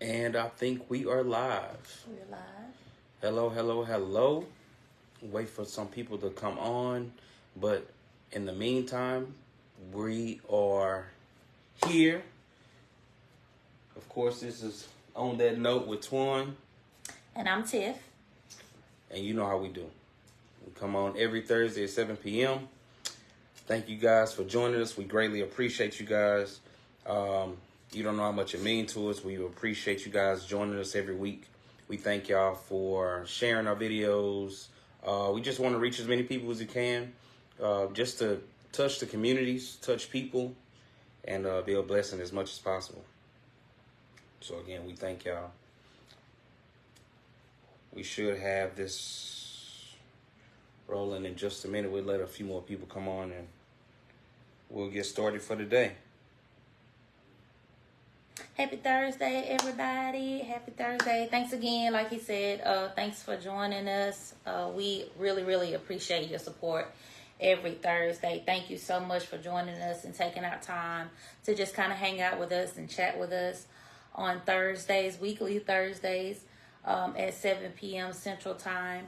And I think we are live. We're live. Hello, hello, hello. Wait for some people to come on. But in the meantime, we are here. Of course, this is On That Note with Twane. And I'm Tiff. And you know how we do. We come on every Thursday at 7 p.m. Thank you guys for joining us. We greatly appreciate you guys. You don't know how much it means to us. We appreciate you guys joining us every week. We thank y'all for sharing our videos. We just want to reach as many people as we can, just to touch the communities, touch people, and be a blessing as much as possible. So again, we thank y'all. We should have this rolling in just a minute. We'll let a few more people come on and we'll get started for the day. Happy Thursday, everybody. Happy Thursday. Thanks again, like he said. Thanks for joining us. We really, really appreciate your support every Thursday. Thank you so much for joining us and taking our time to just kind of hang out with us and chat with us on Thursdays, weekly Thursdays, at 7 p.m. Central Time.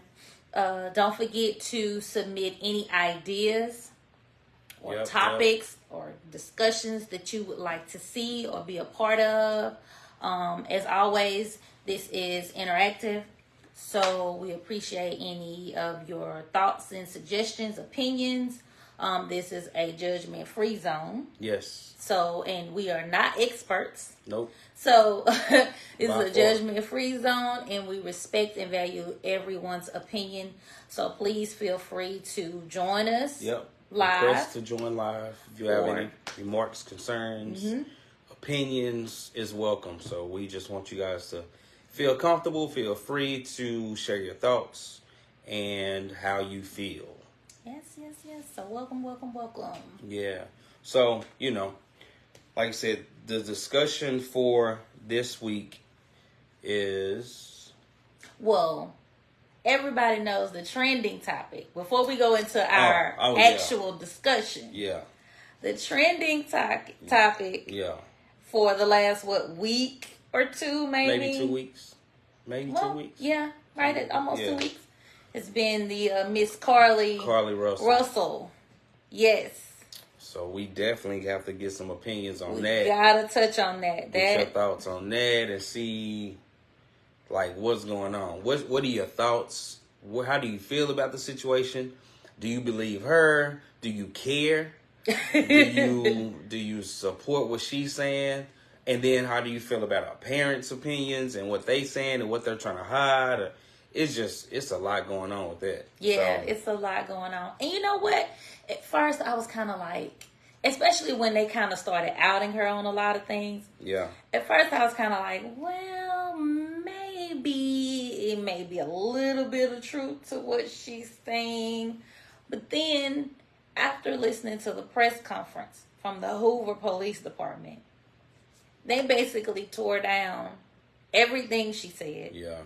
Don't forget to submit any ideas or topics or discussions that you would like to see or be a part of. As always, this is interactive, so we appreciate any of your thoughts and suggestions, opinions. This is a judgment-free zone. Yes. So, and we are not experts. Nope. So, it's a judgment-free zone, and we respect and value everyone's opinion. So, please feel free to join us. Yep. Live. Request to join live. If you have any remarks, concerns, opinions, is welcome. So we just want you guys to feel comfortable, feel free to share your thoughts and how you feel. Yes. So welcome. Yeah. So, like I said, the discussion for this week is... Well, everybody knows the trending topic. Before we go into our actual discussion. Yeah. The trending topic for the last, week or two, maybe? Maybe 2 weeks. Maybe 2 weeks. Yeah, right at almost 2 weeks. It's been the Miss Carlee Russell. Yes. So we definitely have to get some opinions on that. We gotta touch on that. Get your thoughts on that and see... like, what's going on? What are your thoughts? How do you feel about the situation? Do you believe her? Do you care? Do you support what she's saying? And then how do you feel about our parents' opinions and what they saying and what they're trying to hide? It's a lot going on with that. Yeah, it's a lot going on. And you know what? At first, I was kind of like, especially when they kind of started outing her on a lot of things. Yeah. At first, I was kind of like, well, maybe it may be a little bit of truth to what she's saying. But then, after listening to the press conference from the Hoover Police Department, they basically tore down everything she said. Yeah.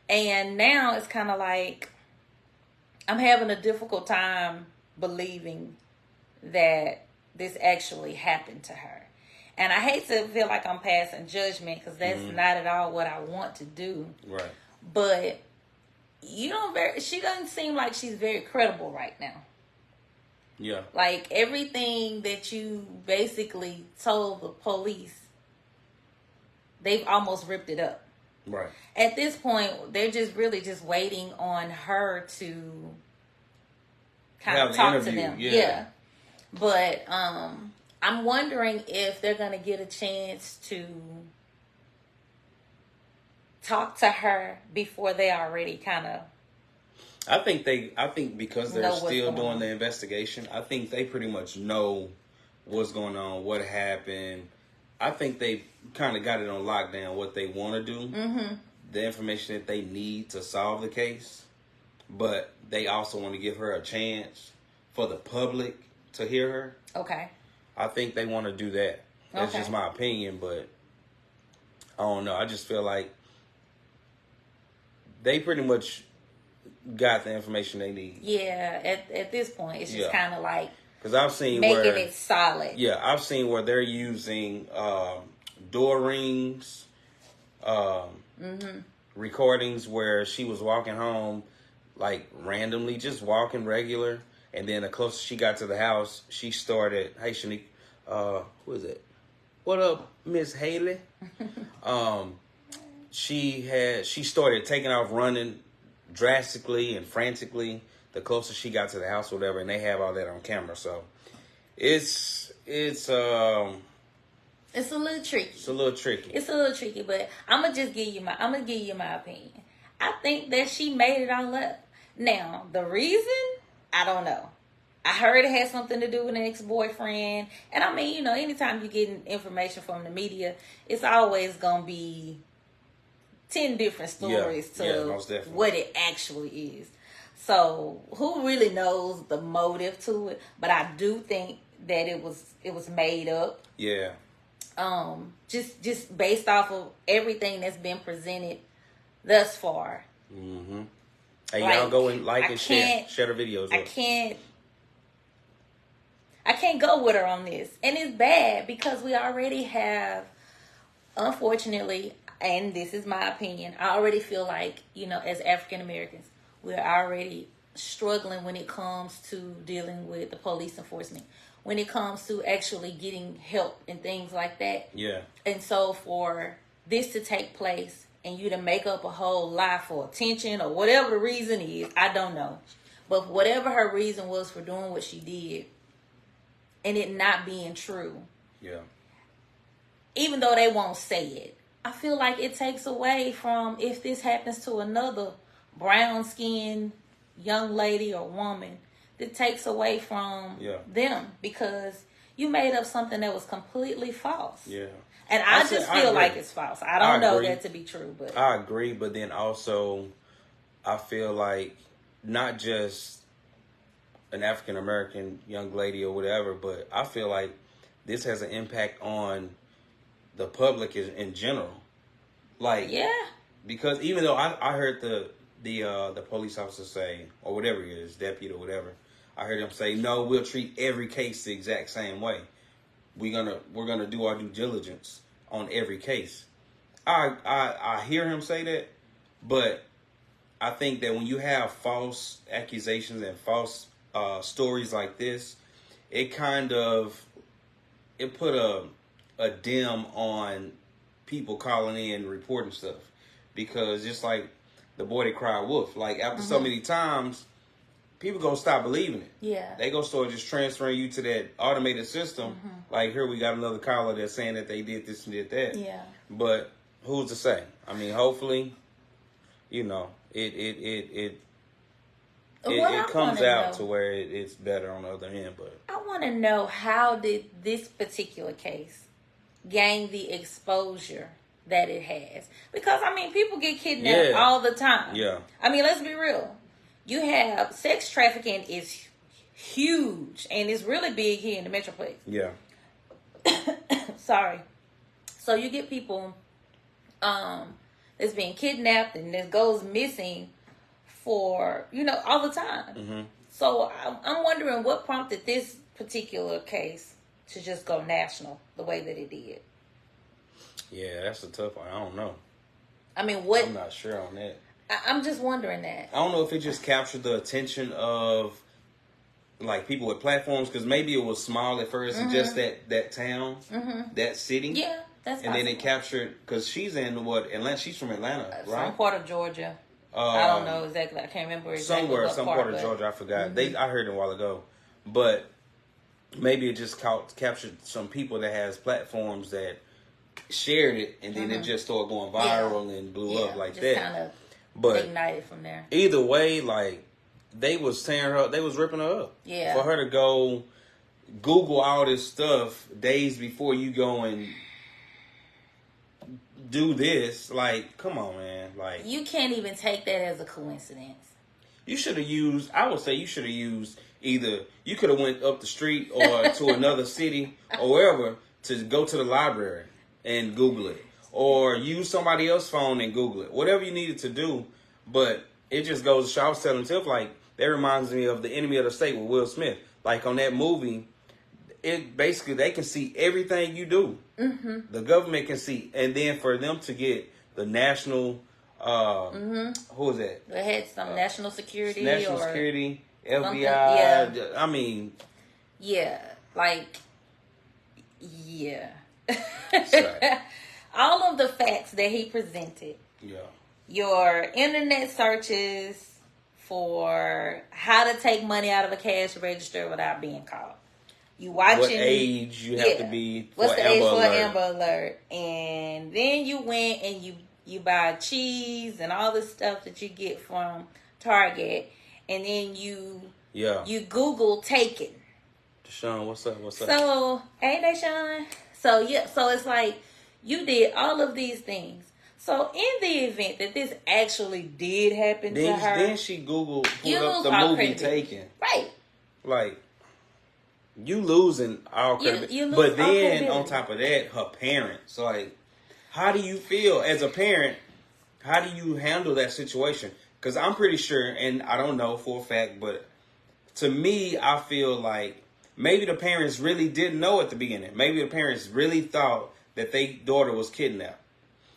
And now it's kind of like, I'm having a difficult time believing that this actually happened to her. And I hate to feel like I'm passing judgment because that's not at all what I want to do. Right. But she doesn't seem like she's very credible right now. Yeah. Like everything that you basically told the police, they've almost ripped it up. Right. At this point, they're just really just waiting on her to kind of talk to them. Yeah. But I'm wondering if they're going to get a chance to talk to her before they already kind of... I think because they're still doing the investigation, I think they pretty much know what's going on, what happened. I think they kind of got it on lockdown, what they want to do, the information that they need to solve the case. But they also want to give her a chance for the public to hear her. Okay. I think they want to do that. That's just my opinion, but I don't know. I just feel like they pretty much got the information they need. Yeah, at this point, it's just kind of like because I've seen making it solid. Yeah, I've seen where they're using door rings, recordings where she was walking home, like randomly, just walking regular. And then the closer she got to the house, she started, hey, Shanique, who is it? What up, Miss Haley? She started taking off running drastically and frantically the closer she got to the house or whatever, and they have all that on camera. So it's a little tricky. It's a little tricky, but I'm gonna give you my opinion. I think that she made it all up. Now, the reason, I don't know. I heard it had something to do with an ex-boyfriend. And I mean, you know, anytime you're getting information from the media, it's always going to be 10 different stories to what it actually is. So who really knows the motive to it? But I do think that it was made up. Yeah. Just based off of everything that's been presented thus far. Mm-hmm. Hey, y'all go and like and share the videos. I can't go with her on this. And it's bad because we already have, unfortunately, and this is my opinion, I already feel like, you know, as African Americans, we're already struggling when it comes to dealing with the police enforcement, when it comes to actually getting help and things like that. Yeah. And so for this to take place and you to make up a whole lie for attention or whatever the reason is, I don't know. But whatever her reason was for doing what she did, and it not being true. Yeah. Even though they won't say it, I feel like it takes away from if this happens to another brown-skinned young lady or woman, it takes away from them because you made up something that was completely false. Yeah. And I just feel like it's false. I don't know that to be true, but I agree. But then also, I feel like not just an African American young lady or whatever, but I feel like this has an impact on the public in general. Like, because even though I heard the police officer say, or whatever he is, deputy or whatever, I heard him say, no, we'll treat every case the exact same way. We're gonna do our due diligence on every case. I hear him say that, but I think that when you have false accusations and false stories like this, it put a dim on people calling in and reporting stuff, because just like the boy that cried wolf, like after so many times, people gonna stop believing it. Yeah, they gonna start just transferring you to that automated system. Like, here we got another caller that's saying that they did this and did that. Yeah, but who's to say? I mean, hopefully, you know, it comes out to where it's better on the other end. But I want to know, how did this particular case gain the exposure that it has? Because, I mean, people get kidnapped all the time. Yeah. I mean, let's be real. You have sex trafficking is huge, and it's really big here in the Metroplex. Yeah. Sorry. So you get people that's being kidnapped and that goes missing for, you know, all the time. So I'm wondering what prompted this particular case to just go national the way that it did. Yeah, that's a tough one. I don't know. I mean, I'm not sure on that. I'm just wondering that. I don't know if it just captured the attention of, like, people with platforms, because maybe it was small at first, and just that town, that city. Yeah, that's and possible. then it captured, because she's in Atlanta. She's from Atlanta, right? Some part of Georgia. I don't know exactly. I can't remember exactly. Some part of Georgia. I forgot. I heard it a while ago, but maybe it just captured some people that has platforms that shared it, and then it just started going viral and blew up like that. Kind of ignited from there. Either way, like, they was tearing her, they was ripping her up. Yeah. For her to go Google all this stuff days before you go and do this, like, come on, man. Like, you can't even take that as a coincidence. You should have used, I would say you should have used either, you could have went up the street or to another city or wherever to go to the library and Google it. Or use somebody else's phone and Google it. Whatever you needed to do. But it just goes to show. I was telling Tiff, like, that reminds me of The Enemy of the State with Will Smith. Like, on that movie, it basically, they can see everything you do. The government can see. And then for them to get the national. Who was that? They had some national security. National or security, something. FBI. Yeah. I mean. Yeah, like, yeah. Sorry. All of the facts that he presented. Yeah. Your internet searches for how to take money out of a cash register without being caught. You watching what age you have to be for what's the age for Amber an Alert. Amber Alert, and then you went and you buy cheese and all the stuff that you get from Target, and then you Google taken. Deshaun, what's up? What's up? So, hey, Deshaun. So yeah, so it's like you did all of these things. So in the event that this actually did happen to her, then she Googled, pulled up the all movie credibility. Taken. Right. Like, you losing all credibility. You lose but all then credibility. on top of that, her parents. Like, how do you feel as a parent? How do you handle that situation? Because I'm pretty sure, and I don't know for a fact, but to me, I feel like maybe the parents really didn't know at the beginning. Maybe the parents really thought that their daughter was kidnapped.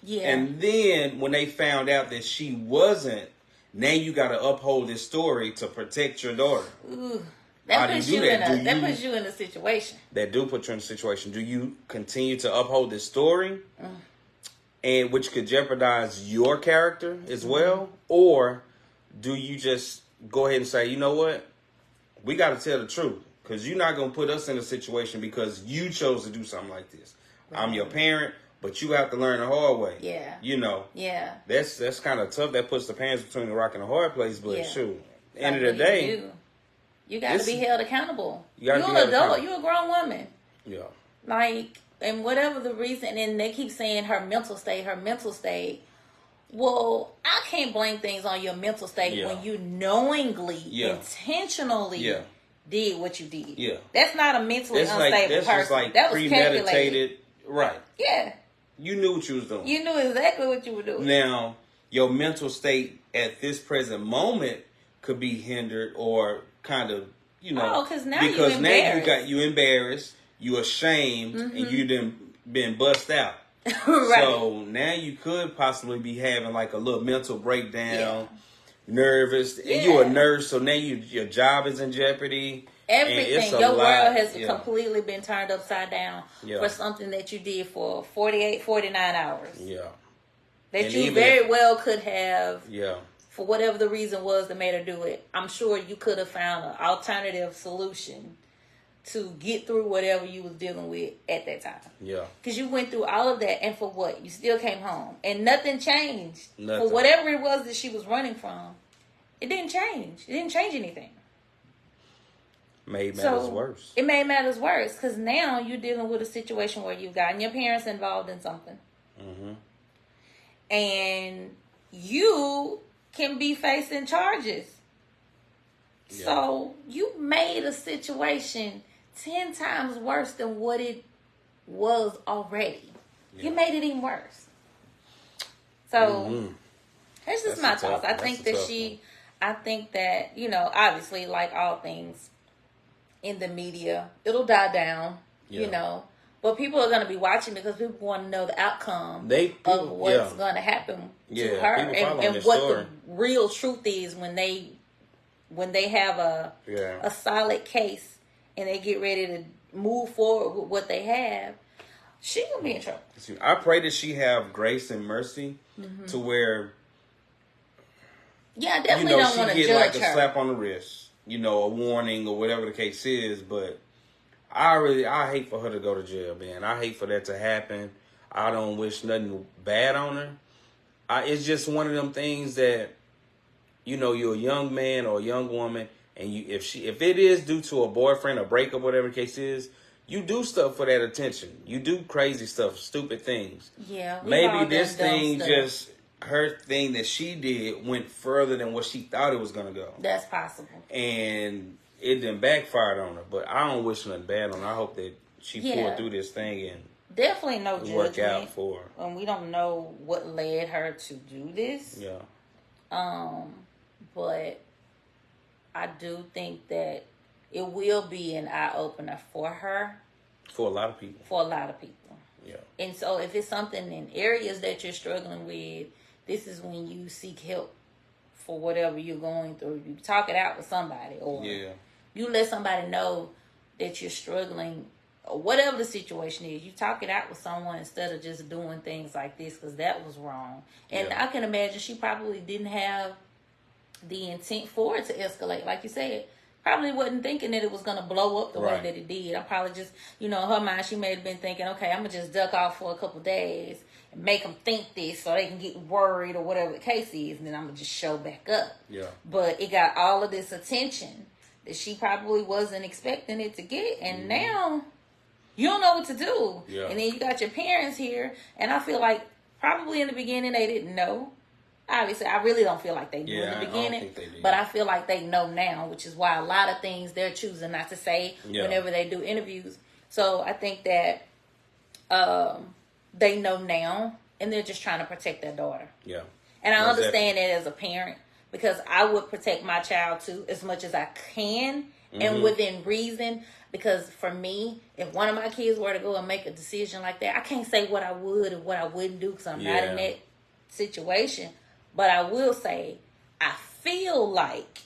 Yeah. And then when they found out that she wasn't, now you got to uphold this story to protect your daughter. Ooh, How that do you puts do you that? in that puts you in a situation. That do put you in a situation. Do you continue to uphold this story, and which could jeopardize your character as well, or do you just go ahead and say, you know what, we got to tell the truth, because you're not going to put us in a situation because you chose to do something like this. Right. I'm your parent, but you have to learn the hard way. Yeah. You know. Yeah. That's kind of tough. That puts the parents between the rock and the hard place. But shoot, end of the what day, you got to be held accountable. You're an adult. You're a grown woman. Yeah. Like, and whatever the reason, and they keep saying her mental state. Well, I can't blame things on your mental state when you knowingly, intentionally did what you did. Yeah. That's not a mentally unstable person. Just like that was premeditated. Calculated. Right. Yeah. You knew what you was doing. You knew exactly what you were doing. Now, your mental state at this present moment could be hindered or kind of, because now you embarrassed, you ashamed, and you done been bust out. Right. So now you could possibly be having like a little mental breakdown, nervous, and you're a nurse, so now your job is in jeopardy. Everything, your world has completely been turned upside down for something that you did for 48, 49 hours. Yeah. That you very well could have, for whatever the reason was that made her do it. I'm sure you could have found an alternative solution to get through whatever you was dealing with at that time. Yeah. Because you went through all of that, and for what? You still came home. And nothing changed. For whatever it was that she was running from, it didn't change. It didn't change anything. Made matters worse. It made matters worse because now you're dealing with a situation where you've gotten your parents involved in something. Mm-hmm. And you can be facing charges. Yeah. So you made a situation 10 times worse than what it was already. Yeah. You made it even worse. So here's just my thoughts. I think that obviously, like all things in the media, it'll die down, but people are going to be watching because people want to know the outcome of what's going to happen to her and what the real truth is when they have a solid case and they get ready to move forward with what they have. She gonna be in trouble. I pray that she have grace and mercy to where I definitely don't want to judge her. She get like a slap on the wrist. A warning or whatever the case is, but I hate for her to go to jail, man. I hate for that to happen. I don't wish nothing bad on her. It's just one of them things that, you're a young man or a young woman, and if it is due to a boyfriend, a breakup, whatever the case is, you do stuff for that attention. You do crazy stuff, stupid things. Yeah. Maybe this thing her thing that she did went further than what she thought it was going to go. That's possible. And it didn't backfire on her. But I don't wish nothing bad on her. I hope that she pulled through this thing and definitely no judgment. Work out for her. And we don't know what led her to do this. Yeah. But I do think that it will be an eye-opener for her. For a lot of people. Yeah. And so if it's something in areas that you're struggling with, this is when you seek help for whatever you're going through. You talk it out with somebody, or you let somebody know that you're struggling, or whatever the situation is. You talk it out with someone instead of just doing things like this, because that was wrong. And I can imagine she probably didn't have the intent for it to escalate. Like you said, probably wasn't thinking that it was going to blow up the way that it did. I'm probably just, in her mind, she may have been thinking, okay, I'm going to just duck off for a couple days and make them think this so they can get worried or whatever the case is, and then I'm going to just show back up. Yeah. But it got all of this attention that she probably wasn't expecting it to get, and now you don't know what to do. Yeah. And then you got your parents here, and I feel like probably in the beginning they didn't know. Obviously, I really don't feel like they knew in the beginning, I don't think they did. but I feel like they know now, which is why a lot of things they're choosing not to say whenever they do interviews. So I think that they know now, and they're just trying to protect their daughter. Yeah. And I understand that as a parent, because I would protect my child too as much as I can and within reason. Because for me, if one of my kids were to go and make a decision like that, I can't say what I would or what I wouldn't do because I'm not in that situation. But I will say, I feel like,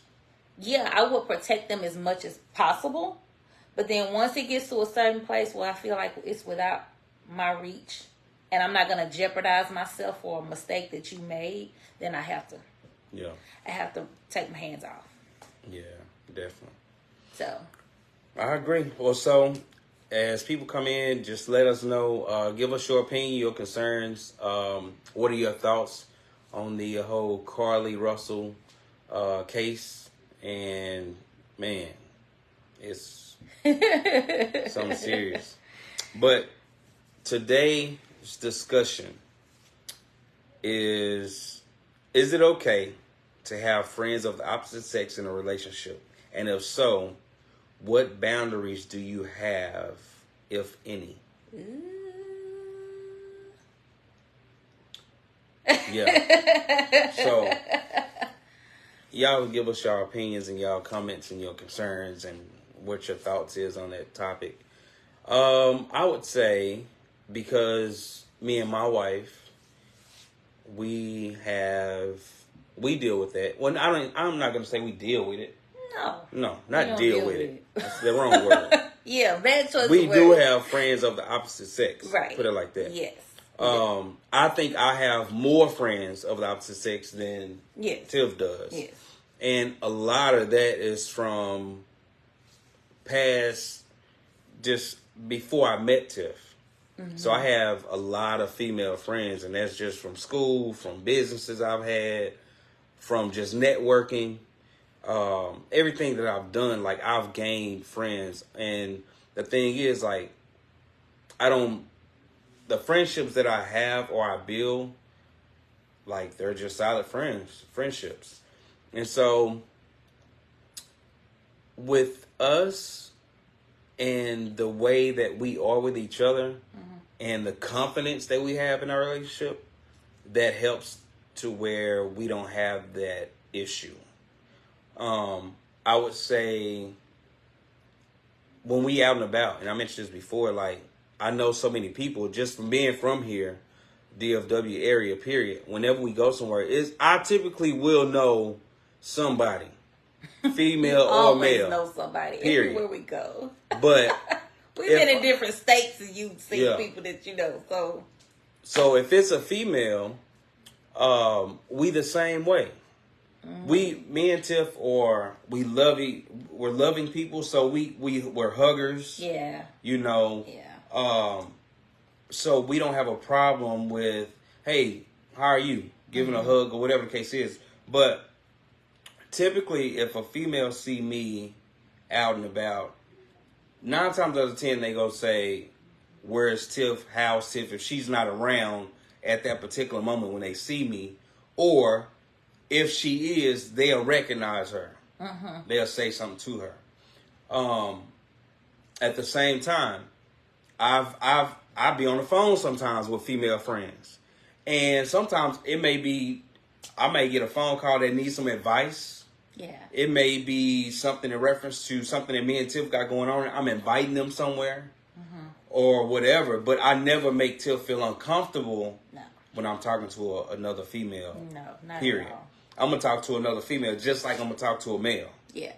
I would protect them as much as possible. But then once it gets to a certain place where I feel like it's without my reach, and I'm not going to jeopardize myself for a mistake that you made, then I have to. Yeah. I have to take my hands off. Yeah, definitely. So. I agree. Well, so as people come in, just let us know. Give us your opinion, your concerns. What are your thoughts on the whole Carlee Russell case? And man, it's something serious. But today's discussion is it okay to have friends of the opposite sex in a relationship? And if so, what boundaries do you have, if any? Yeah. So, y'all give us your opinions and y'all comments and your concerns and what your thoughts is on that topic. I would say, because me and my wife, we deal with that. Well, I'm not going to say we deal with it. No, not deal with it. That's the wrong word. Yeah, bad choice. We do have friends of the opposite sex. Right. Put it like that. Yes. I think I have more friends of the opposite sex than Tiff does. Yes. And a lot of that is from past, just before I met Tiff. Mm-hmm. So I have a lot of female friends, and that's just from school, from businesses I've had, from just networking. Everything that I've done, like, I've gained friends. And the thing is, like, the friendships that I have or I build, like, they're just solid friendships. And so with us and the way that we are with each other and the confidence that we have in our relationship, that helps to where we don't have that issue. I would say when we out and about, and I mentioned this before, like, I know so many people just from being from here, DFW area, period. Whenever we go somewhere, I typically will know somebody, female or male. Always know somebody period. Everywhere we go. But we've been in different states and you've seen people that you know. So if it's a female, we the same way. Me and Tiff, we're loving people, so we're huggers. Yeah. Yeah. So we don't have a problem with, hey, how are you? Giving a hug or whatever the case is. But typically, if a female see me out and about, 9 times out of 10 they go say, "Where's Tiff? How's Tiff?" If she's not around at that particular moment when they see me, or if she is, they'll recognize her. They'll say something to her. At the same time, I be on the phone sometimes with female friends, and sometimes I may get a phone call that needs some advice. Yeah. It may be something in reference to something that me and Tiff got going on. I'm inviting them somewhere, or whatever. But I never make Tiff feel uncomfortable No. when I'm talking to another female. No, not period. at all. I'm gonna talk to another female just like I'm gonna talk to a male. Yeah.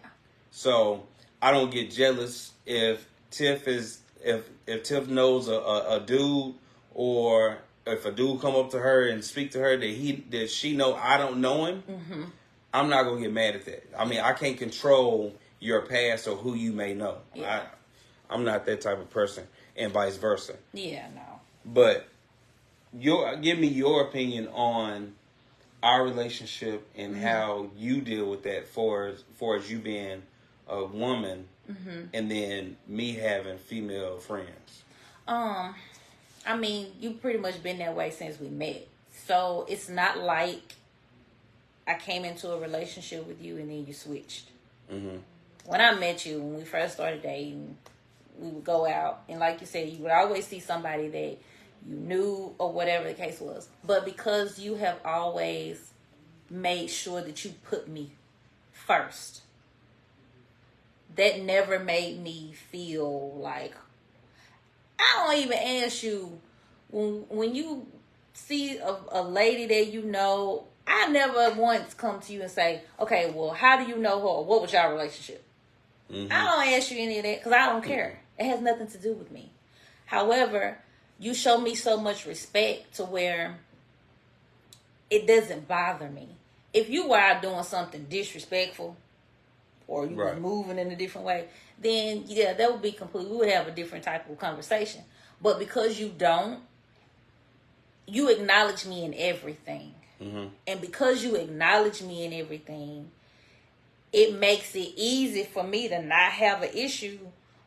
So I don't get jealous if Tiff Tiff knows a dude, or if a dude come up to her and speak to her that she know I don't know him. Mm-hmm. I'm not gonna get mad at that. I mean, I can't control your past or who you may know. Yeah. I'm not that type of person, and vice versa. Yeah, no. But give me your opinion on our relationship and how you deal with that, for as you being a woman, and then me having female friends. I mean, you pretty much been that way since we met. So it's not like I came into a relationship with you and then you switched. Mm-hmm. When I met you, when we first started dating, we would go out, and like you said, you would always see somebody that you knew or whatever the case was. But because you have always made sure that you put me first, that never made me feel like, I don't even ask you, when you see a lady that you know, I never once come to you and say, okay, well, how do you know her? What was your relationship? Mm-hmm. I don't ask you any of that because I don't care. It has nothing to do with me. However, you show me so much respect to where it doesn't bother me. If you were out doing something disrespectful, or you were moving in a different way, then yeah, that would be complete. We would have a different type of conversation. But because you don't, you acknowledge me in everything. Mm-hmm. And because you acknowledge me in everything, it makes it easy for me to not have an issue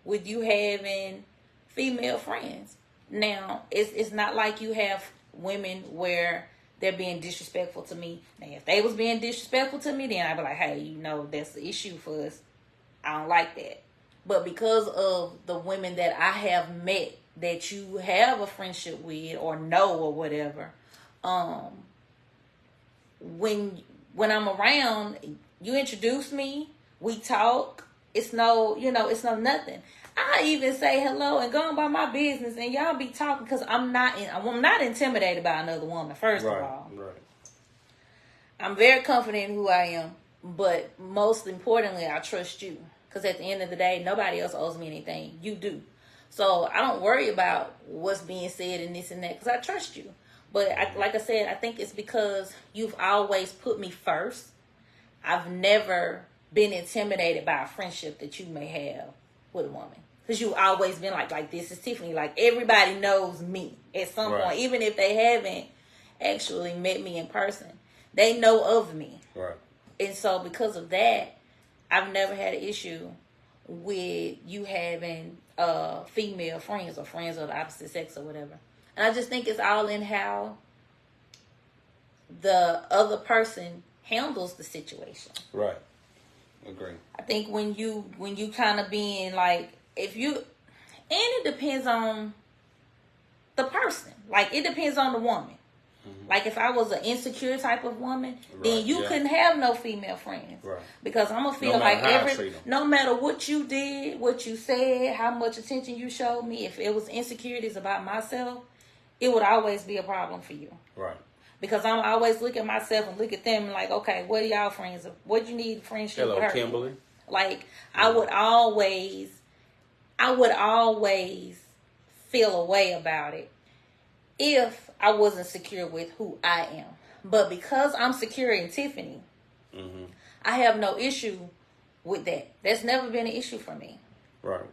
with you having female friends. Now, it's not like you have women where they're being disrespectful to me. Now, if they was being disrespectful to me, then I'd be like, hey, that's the issue for us. I don't like that. But because of the women that I have met that you have a friendship with or know or whatever, when I'm around, you introduce me, we talk, it's no nothing. I even say hello and go on about my business, and y'all be talking because I'm not intimidated by another woman. First of all, I'm very confident in who I am, but most importantly, I trust you, because at the end of the day, nobody else owes me anything. You do, so I don't worry about what's being said and this and that because I trust you. But like I said, I think it's because you've always put me first. I've never been intimidated by a friendship that you may have with a woman. Because you've always been like, this is Tiffany. Like, everybody knows me at some point. Even if they haven't actually met me in person, they know of me. Right. And so because of that, I've never had an issue with you having female friends or friends of the opposite sex or whatever. And I just think it's all in how the other person handles the situation. Right. Agree. I think when you kind of being like, and it depends on the person. Like, it depends on the woman. Mm-hmm. Like, if I was an insecure type of woman, then you couldn't have no female friends. Right. Because I'm going to feel like no matter what you did, what you said, how much attention you showed me, if it was insecurities about myself, it would always be a problem for you. Right. Because I'm always look at myself and look at them like, okay, what are y'all friends of? What you need friendship with her? Hello, Kimberly. Like, I would always feel a way about it if I wasn't secure with who I am. But because I'm secure in Tiffany, mm-hmm. I have no issue with that. That's never been an issue for me. Right.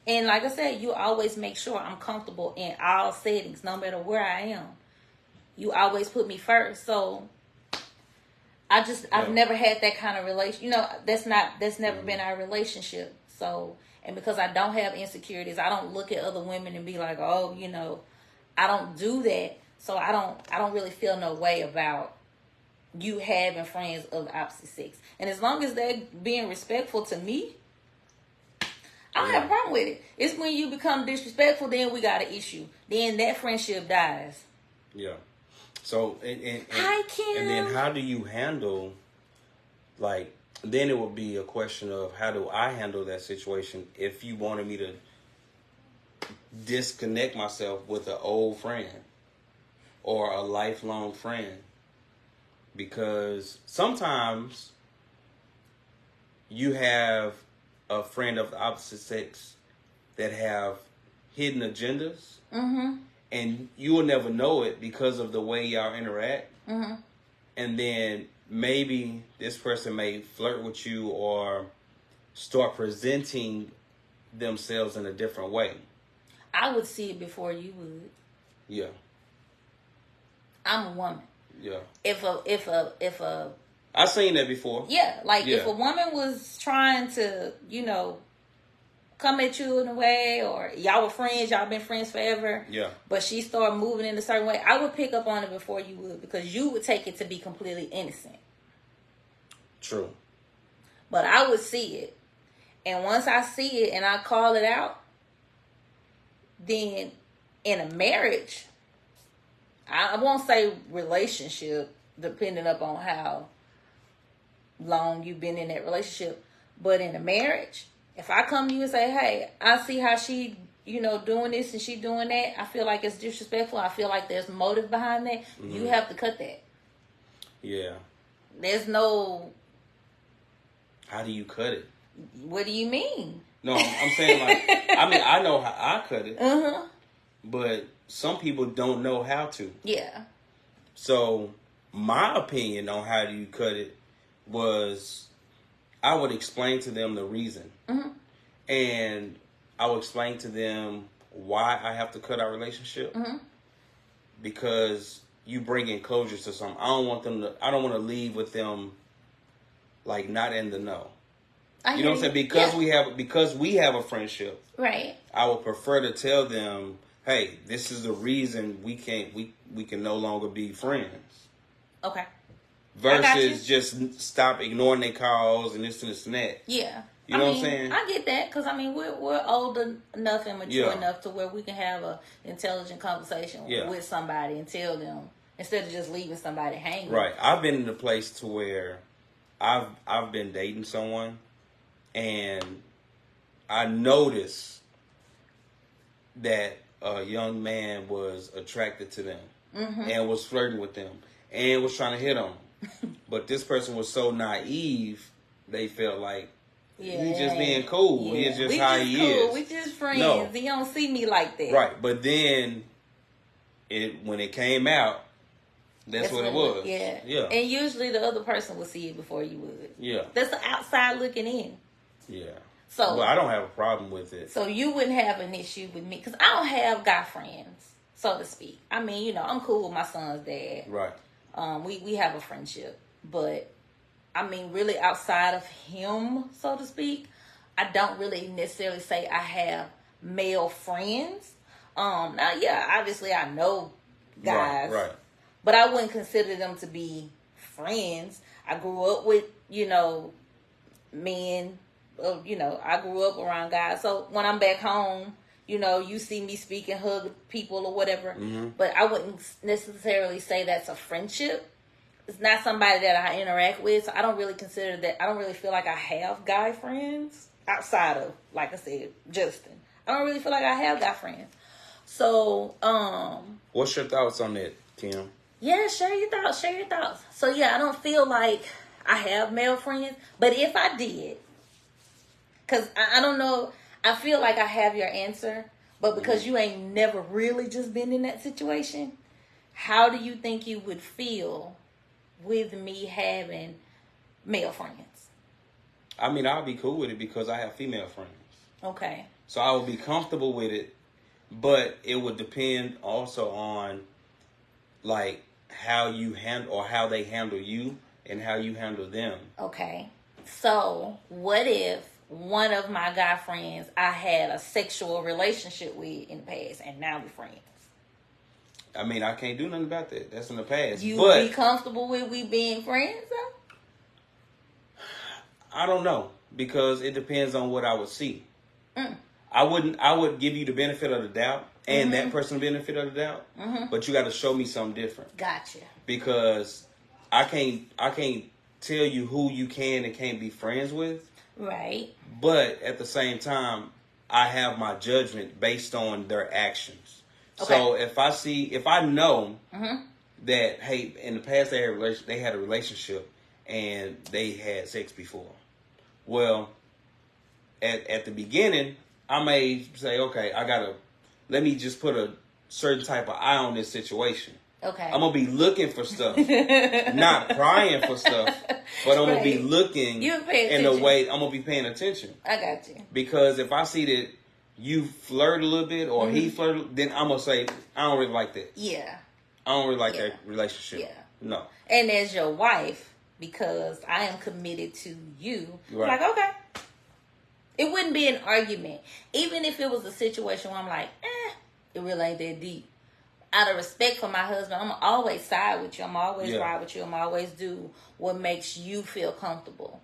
And like I said, you always make sure I'm comfortable in all settings, no matter where I am. You always put me first. So I've never had that kind of relation. That's never been our relationship. So, and because I don't have insecurities, I don't look at other women and be like, oh, I don't do that. So I don't really feel no way about you having friends of the opposite sex. And as long as they're being respectful to me, I don't have a problem with it. It's when you become disrespectful, then we got an issue. Then that friendship dies. Yeah. So, Hi, Kim. And then how do you handle, like, then it would be a question of how do I handle that situation if you wanted me to disconnect myself with an old friend or a lifelong friend, because sometimes you have a friend of the opposite sex that have hidden agendas, and you will never know it because of the way y'all interact. And then maybe this person may flirt with you or start presenting themselves in a different way. I would see it before you would. Yeah. I'm a woman. Yeah. If a I've seen that before. Yeah, like if a woman was trying to, come at you in a way, or y'all were friends, y'all been friends forever. Yeah. But she started moving in a certain way, I would pick up on it before you would, because you would take it to be completely innocent. True. But I would see it. And once I see it and I call it out, then in a marriage, I won't say relationship, depending upon how long you've been in that relationship, but in a marriage, if I come to you and say, hey, I see how she, doing this and she doing that, I feel like it's disrespectful, I feel like there's motive behind that, you have to cut that. Yeah. There's no... How do you cut it? What do you mean? No, I'm saying I know how I cut it. But some people don't know how to. Yeah. So my opinion on how do you cut it was, I would explain to them the reason. And I would explain to them why I have to cut our relationship. Because you bring in closure to something. I don't want to leave with them like not in the know. You know what I'm saying? Because we have a friendship. Right. I would prefer to tell them, hey, this is the reason we can no longer be friends. Okay. Versus just stop ignoring their calls and this and this and that. Yeah. You know what I'm saying? I get that, because we're old enough and mature enough to where we can have a intelligent conversation with somebody and tell them, instead of just leaving somebody hanging. Right. I've been in a place to where I've been dating someone, and I noticed that a young man was attracted to them and was flirting with them and was trying to hit them. But this person was so naive, they felt like he's just being cool. He's just how he is. We just friends. No. He don't see me like that. Right. But then when it came out, that's what it was. Yeah. And usually the other person will see it before you would. Yeah. That's the outside looking in. Yeah. So, well, I don't have a problem with it. So you wouldn't have an issue with me, because I don't have guy friends, so to speak. I mean, I'm cool with my son's dad. Right. We have a friendship, but I mean, really outside of him, so to speak, I don't really necessarily say I have male friends. Now, yeah, obviously I know guys, right. But I wouldn't consider them to be friends. I grew up with, men. I grew up around guys. So when I'm back home, you see me speak and hug people or whatever. But I wouldn't necessarily say that's a friendship. It's not somebody that I interact with. So I don't really consider that. I don't really feel like I have guy friends outside of, like I said, Justin. I don't really feel like I have guy friends. So, what's your thoughts on that, Tim? Yeah, share your thoughts. So, yeah, I don't feel like I have male friends. But if I did, because I don't know, I feel like I have your answer. But because you ain't never really just been in that situation, how do you think you would feel with me having male friends? I mean, I'll be cool with it because I have female friends. Okay. So I would be comfortable with it. But it would depend also on, like, how you handle, or how they handle you and how you handle them. Okay. So what if one of my guy friends I had a sexual relationship with in the past, and now we're friends? I mean, I can't do nothing about that. That's in the past. You would be comfortable with we being friends, though? I don't know, because it depends on what I would see. I would give you the benefit of the doubt and that person the benefit of the doubt, but you got to show me something different. Gotcha. Because I can't tell you who you can and can't be friends with. Right. But at the same time, I have my judgment based on their actions. Okay. So if I know that, hey, in the past they had a relationship and they had sex before, well, at the beginning, I may say, okay, let me just put a certain type of eye on this situation. Okay. I'm going to be looking for stuff, not prying for stuff, but I'm going to be looking in a way, I'm going to be paying attention. I got you. Because if I see that you flirt a little bit or he flirted, then I'm going to say, I don't really like that. Yeah. I don't really like that relationship. Yeah. No. And as your wife, because I am committed to you, right. like, okay. It wouldn't be an argument. Even if it was a situation where I'm like, it really ain't that deep. Out of respect for my husband, I'm always side with you. I'm always ride with you. I'm always do what makes you feel comfortable.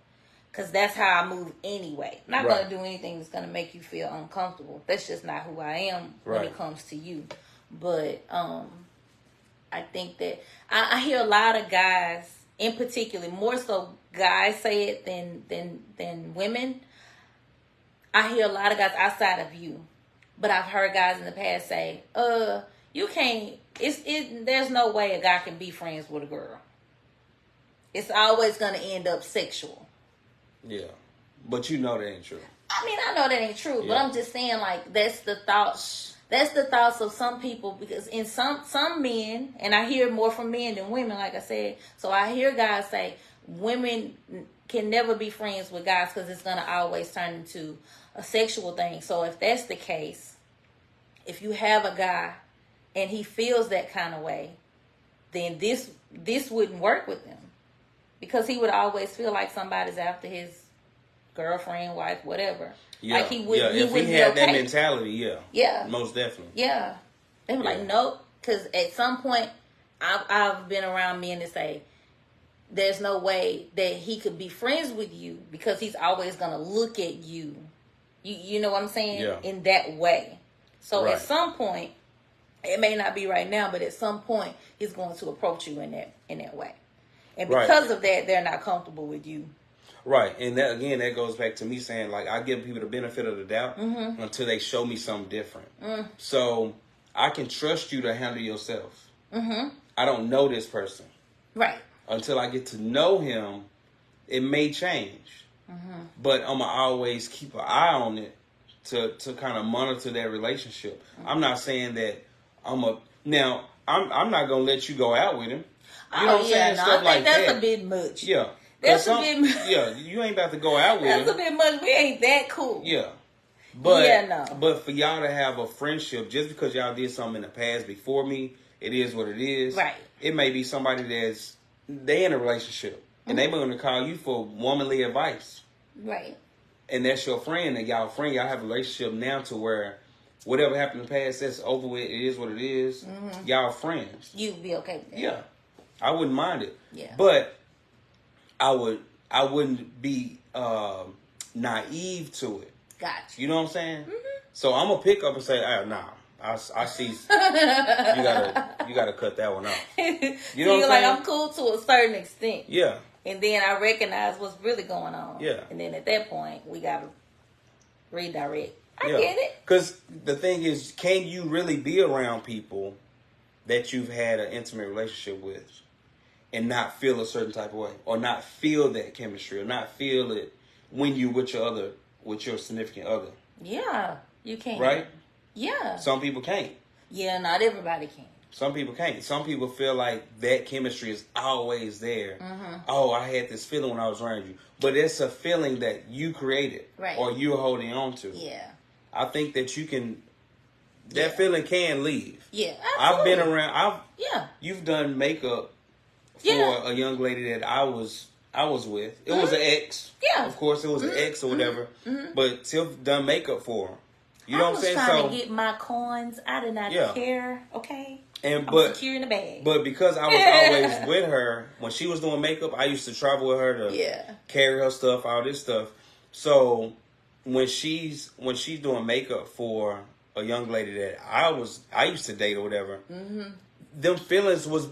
Because that's how I move anyway. I'm not going to do anything that's going to make you feel uncomfortable. That's just not who I am when it comes to you. But I think that I hear a lot of guys, in particular, more so guys say it than women. I hear a lot of guys outside of you, but I've heard guys in the past say, you can't, there's no way a guy can be friends with a girl. It's always going to end up sexual. Yeah. But you know that ain't true. I mean, I know that ain't true, but I'm just saying, like, that's the thoughts of some people, because in some men, and I hear more from men than women, like I said, so I hear guys say women can never be friends with guys because it's going to always turn into a sexual thing. So if that's the case, if you have a guy and he feels that kind of way, then this wouldn't work with him, because he would always feel like somebody's after his girlfriend, wife, whatever. Yeah, like he would. Yeah. If he had that mentality, most definitely. Yeah, they were like, nope, because at some point, I've been around men that say, there's no way that he could be friends with you because he's always gonna look at you. You know what I'm saying? Yeah. In that way. So at some point, it may not be right now, but at some point, he's going to approach you in that way. And because of that, they're not comfortable with you. Right. And that goes back to me saying, like, I give people the benefit of the doubt until they show me something different. So I can trust you to handle yourself. I don't know this person. Right. Until I get to know him, it may change. But I'm going to always keep an eye on it to kind of monitor that relationship. I'm not saying that I'm not going to let you go out with him. You know what I'm saying? Stuff I think that's a bit much. Yeah. That's a bit much. Yeah, you ain't about to go out with him. That's a bit much. We ain't that cool. Yeah. But for y'all to have a friendship, just because y'all did something in the past before me, it is what it is. Right. It may be somebody they in a relationship, and they going to call you for womanly advice. Right. And that's your friend, and y'all have a relationship now to where whatever happened in the past, that's over with. It is what it is. Y'all friends. You'd be okay with that. Yeah. I wouldn't mind it. Yeah. But I wouldn't be naive to it. Gotcha. You know what I'm saying? So I'm gonna pick up and say, nah. I see. You gotta cut that one off. You know what I'm saying? Like, I'm cool to a certain extent. Yeah. And then I recognize what's really going on. Yeah. And then at that point, we gotta redirect. I get it. Because the thing is, can you really be around people that you've had an intimate relationship with and not feel a certain type of way, or not feel that chemistry, or not feel it when you with your significant other? Yeah, you can. Right? Yeah. Some people can't. Yeah, not everybody can. Some people can't. Some people feel like that chemistry is always there. Oh, I had this feeling when I was around you. But it's a feeling that you created. Right. Or you're holding on to. Yeah. I think that that feeling can leave. Yeah, absolutely. I've been around. You've done makeup for a young lady that I was with. It was an ex. Yeah. Of course, it was an ex or whatever. But Tiff done makeup for her. You know what I'm saying? I was trying to get my coins. I did not care. Okay. I'm secure in the bag. But because I was always with her when she was doing makeup, I used to travel with her to carry her stuff, all this stuff. So when she's doing makeup for a young lady that I used to date or whatever, them feelings was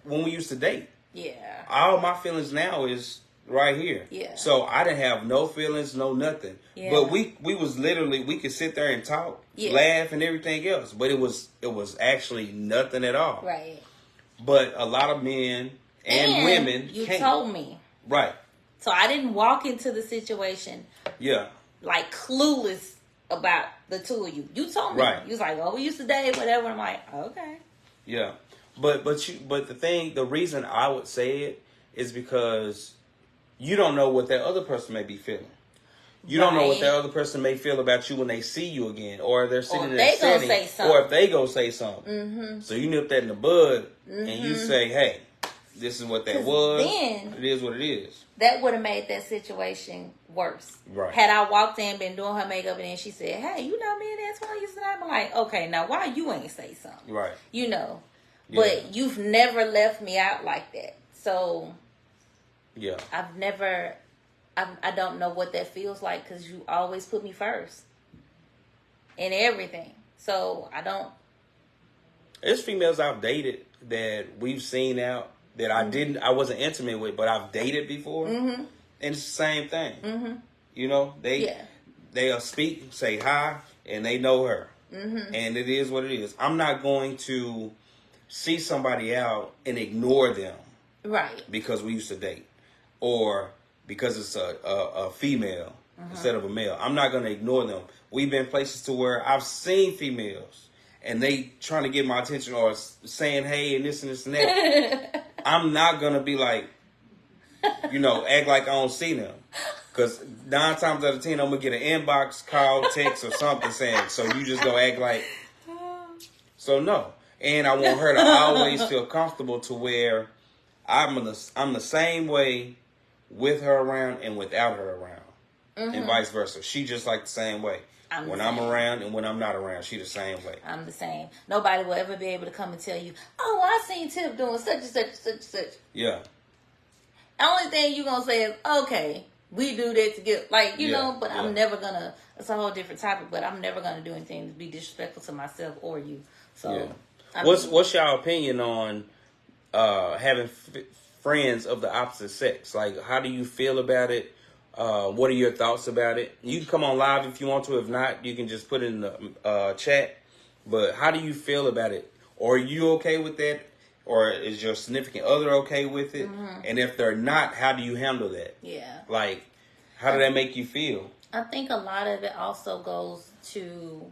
when we used to date. Yeah. All my feelings now is right here. Yeah. So I didn't have no feelings, no nothing. Yeah. But we was literally, we could sit there and talk, laugh and everything else. But it was actually nothing at all. Right. But a lot of men and women you can't. told me. Right. So I didn't walk into the situation like clueless about the two of you. You told me. Right. You was like, oh, we used to date, whatever. I'm like, okay. Yeah. But the reason I would say it is because you don't know what that other person may be feeling. You don't know what that other person may feel about you when they see you again, or they're sitting in that setting, or if they go say something. Mm-hmm. So you nip that in the bud, and you say, "Hey, this is what that was. Then, it is what it is." That would have made that situation worse. Right. Had I walked in, been doing her makeup, and then she said, "Hey, you know me and Twane used to," I'm like, "Okay, now why you ain't say something?" Right. You know, but you've never left me out like that, so yeah, I don't know what that feels like because you always put me first in everything. So I don't. There's females I've dated that we've seen out that I wasn't intimate with, but I've dated before, and it's the same thing. Mm-hmm. You know, they'll speak, say hi, and they know her, and it is what it is. I'm not going to see somebody out and ignore them, right? Because we used to date, or because it's a female instead of a male. I'm not going to ignore them. We've been places to where I've seen females and they trying to get my attention or saying hey and this and this and that. I'm not going to be like, act like I don't see them. Because 9 times out of 10, I'm going to get an inbox, call, text, or something saying, so you just going to act like. So no. And I want her to always feel comfortable to where I'm the same way with her around and without her around, and vice versa. She just like the same way. When I'm around and when I'm not around, she the same way. I'm the same. Nobody will ever be able to come and tell you, oh, I seen Tiff doing such and such and such and such. Yeah. Only thing you gonna say is, okay, we do that together. Like, you know, but I'm never gonna, it's a whole different topic, but I'm never gonna do anything to be disrespectful to myself or you. So, what's your opinion on having friends of the opposite sex? Like, how do you feel about it? What are your thoughts about it? You can come on live if you want to. If not, you can just put it in the chat. But how do you feel about it? Or are you okay with that? Or is your significant other okay with it? And if they're not, how do you handle that? Yeah. Like, how do that make you feel? I think a lot of it also goes to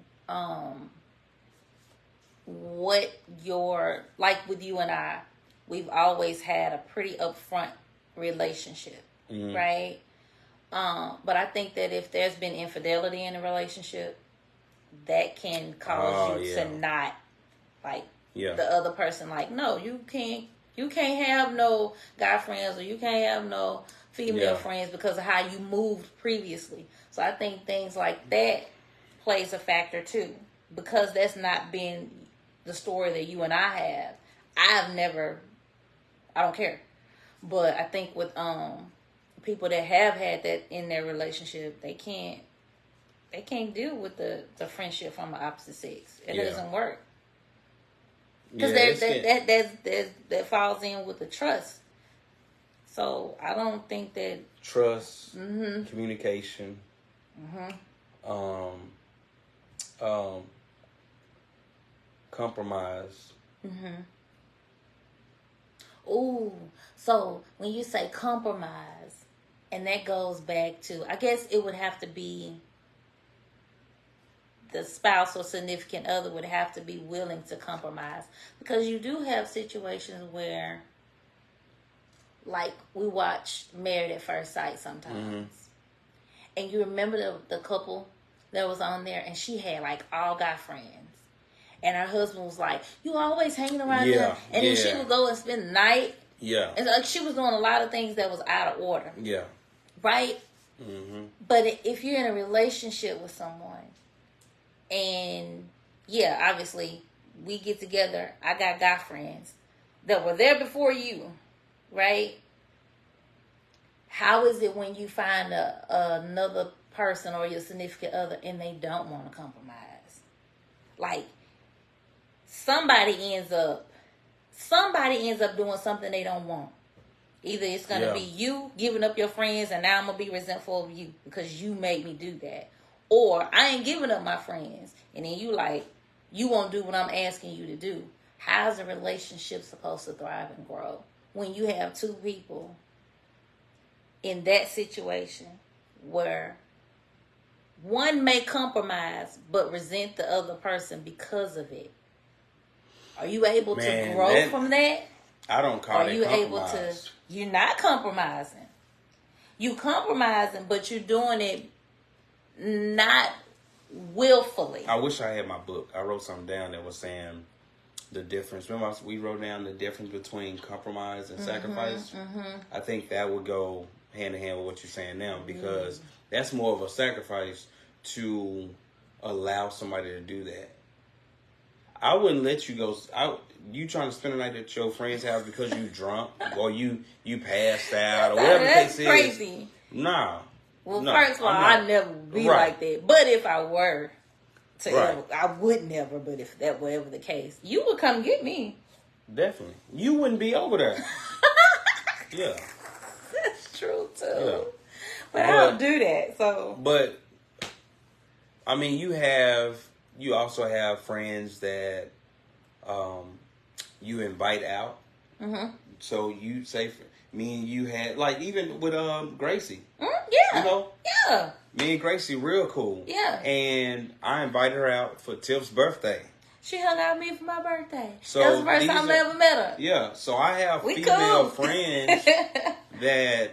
what your, like with you and I, we've always had a pretty upfront relationship, right? But I think that if there's been infidelity in a relationship, that can cause you to not like the other person. Like, no, you can't have no guy friends, or you can't have no female friends because of how you moved previously. So I think things like that plays a factor too, because that's not been the story that you and I have. I don't care. But I think with people that have had that in their relationship, they can't deal with the friendship from the opposite sex. It doesn't work. Because that falls in with the trust. So I don't think that trust, communication, compromise. Ooh, so when you say compromise, and that goes back to, I guess it would have to be the spouse or significant other would have to be willing to compromise, because you do have situations where, like, we watch Married at First Sight sometimes, and you remember the couple that was on there, and she had like all guy friends. And her husband was like, you always hanging around them. And then she would go and spend the night. Yeah. And like, she was doing a lot of things that was out of order. Yeah. Right? But if you're in a relationship with someone, and obviously we get together, I got guy friends that were there before you, right? How is it when you find another person or your significant other and they don't want to compromise? Like, somebody ends up doing something they don't want. Either it's going to be you giving up your friends and now I'm going to be resentful of you because you made me do that. Or I ain't giving up my friends. And then you won't do what I'm asking you to do. How's a relationship supposed to thrive and grow when you have two people in that situation where one may compromise but resent the other person because of it? Are you able to grow from that? I don't call it compromise. Are you able to? You're not compromising. You compromising, but you're doing it not willfully. I wish I had my book. I wrote something down that was saying the difference. Remember, we wrote down the difference between compromise and sacrifice. Mm-hmm. I think that would go hand in hand with what you're saying now, because that's more of a sacrifice to allow somebody to do that. I wouldn't let you go. You trying to spend the night at your friend's house because you drunk or you passed out or whatever the case is. That's crazy. Nah. Well, first of all, I'd never be like that. But if I were to ever, I would never. But if that were ever the case, you would come get me. Definitely. You wouldn't be over there. Yeah. That's true too. Yeah. But I don't do that. So. But I mean, you also have friends that you invite out. Mm-hmm. So you say, me and you had, like, even with Gracie. Yeah. You know? Yeah. Me and Gracie real cool. Yeah. And I invited her out for Tiff's birthday. She hung out with me for my birthday. So that was the first time I ever met her. Yeah. So I have female friends that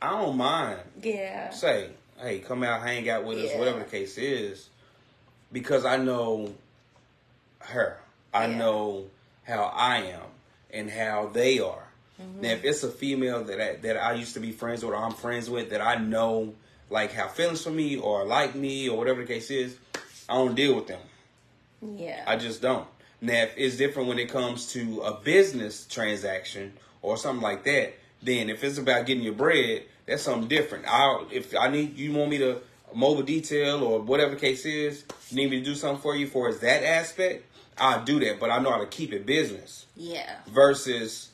I don't mind. Yeah. Say, hey, come out, hang out with us, whatever the case is. Because I know her. I know how I am and how they are. Mm-hmm. Now, if it's a female that I used to be friends with or I'm friends with that I know, like, have feelings for me or like me or whatever the case is, I don't deal with them. Yeah. I just don't. Now, if it's different when it comes to a business transaction or something like that, then if it's about getting your bread, that's something different. You want me to mobile detail or whatever the case is, you need me to do something for you for that aspect, I'll do that. But I know how to keep it business. Yeah. Versus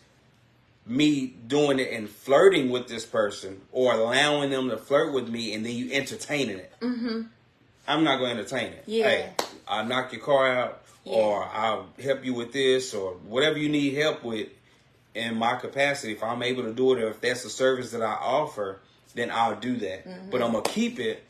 me doing it and flirting with this person or allowing them to flirt with me and then you entertaining it. Mm-hmm. I'm not going to entertain it. Yeah. Hey, I'll knock your car out or I'll help you with this or whatever you need help with in my capacity. If I'm able to do it or if that's a service that I offer, then I'll do that. Mm-hmm. But I'm going to keep it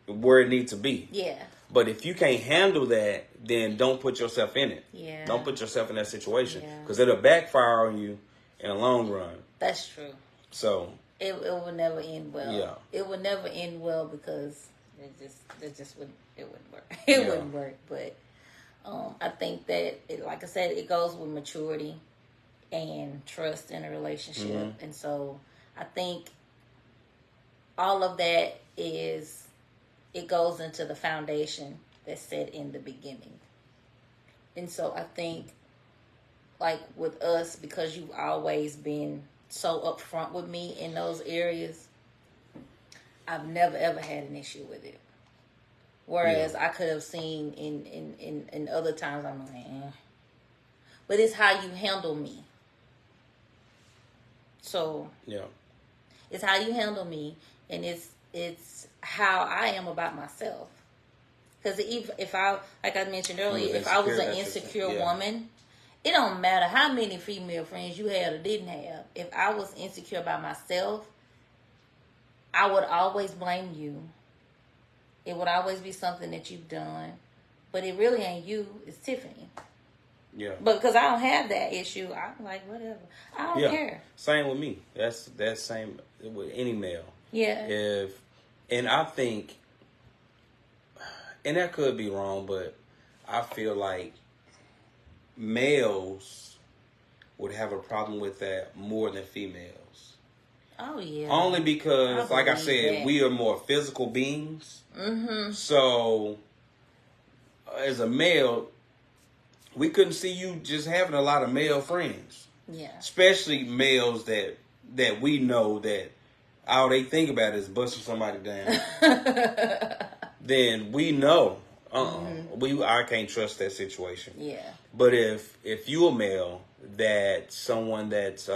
where it needs to be. Yeah. But if you can't handle that, then don't put yourself in it. Yeah. Don't put yourself in that situation. Because it'll backfire on you in the long run. That's true. So. It will never end well. Yeah. It will never end well because it wouldn't work. It wouldn't work. But I think that, like I said, it goes with maturity and trust in a relationship. Mm-hmm. And so I think all of that it goes into the foundation that's set in the beginning. And so I think, like with us, because you've always been so upfront with me in those areas, I've never ever had an issue with it. Whereas I could have seen in other times, I'm like, But it's how you handle me. So it's how you handle me, and it's how I am about myself. Because if I, like I mentioned earlier, if I was an insecure woman, it don't matter how many female friends you had or didn't have. If I was insecure about myself, I would always blame you. It would always be something that you've done. But it really ain't you, it's Tiffany. Yeah. But because I don't have that issue, I'm like, whatever. I don't care. Same with me. That's same with any male. Yeah. And I think, and that could be wrong, but I feel like males would have a problem with that more than females. Oh, yeah. Only because, like I said, we are more physical beings. Mm-hmm. So, as a male, we couldn't see you just having a lot of male friends. Yeah. Especially males that we know that all they think about is busting somebody down. Then we know, I can't trust that situation. Yeah. But if you a male that someone that's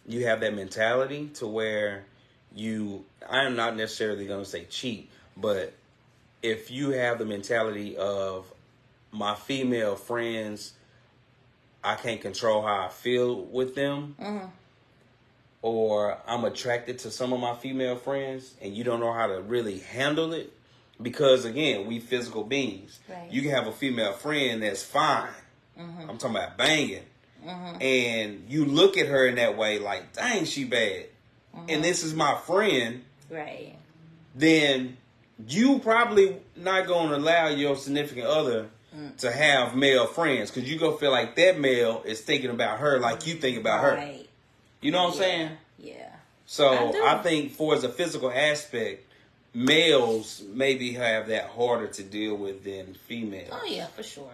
you have that mentality to where I am not necessarily going to say cheat, but if you have the mentality of my female friends, I can't control how I feel with them, or I'm attracted to some of my female friends, and you don't know how to really handle it, because again, we physical beings. Right. You can have a female friend that's fine. I'm talking about banging. And you look at her in that way like, dang, she bad. And this is my friend. Right. Then you probably not going to allow your significant other to have male friends, because you go feel like that male is thinking about her like you think about her. You know what I'm saying? Yeah. So I think for as a physical aspect, males maybe have that harder to deal with than females. Oh yeah, for sure.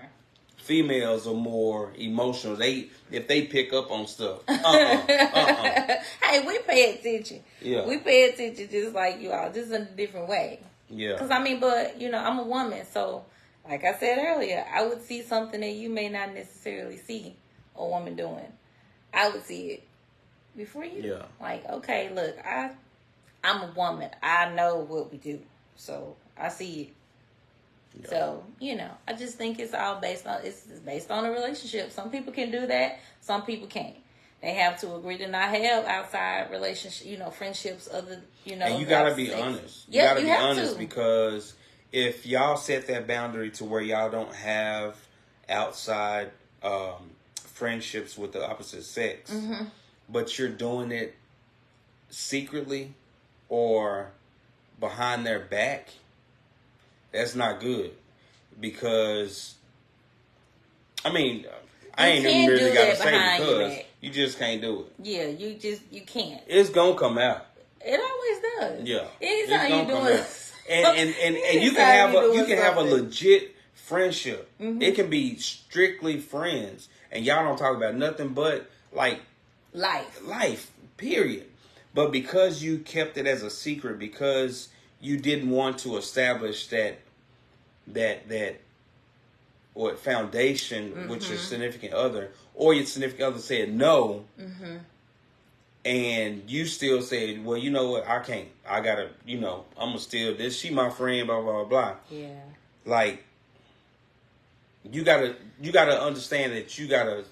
Females are more emotional. If they pick up on stuff. Hey, we pay attention. Yeah. We pay attention just like you all, just in a different way. Yeah. Because but I'm a woman, so like I said earlier, I would see something that you may not necessarily see a woman doing. I would see it before you. Yeah. Like, okay, look, I'm a woman. I know what we do, so I see it. Yeah. So, I just think it's all based on a relationship. Some people can do that. Some people can't. They have to agree to not have outside relationship, friendships, other, And you gotta be honest. You gotta be honest, because if y'all set that boundary to where y'all don't have outside friendships with the opposite sex, but you're doing it secretly or behind their back, that's not good. Because I ain't even really got to say, because you just can't do it. Yeah, you can't. It's gonna come out. It always does. Yeah. Anytime you doing and you can have a legit friendship. It can be strictly friends, and y'all don't talk about nothing but like life, period. But because you kept it as a secret, because you didn't want to establish that foundation with your significant other, or your significant other said no, and you still said, well, you know what, I can't, I gotta, I'm gonna still this, she my friend, blah blah blah. Yeah. Like, you gotta understand that you gotta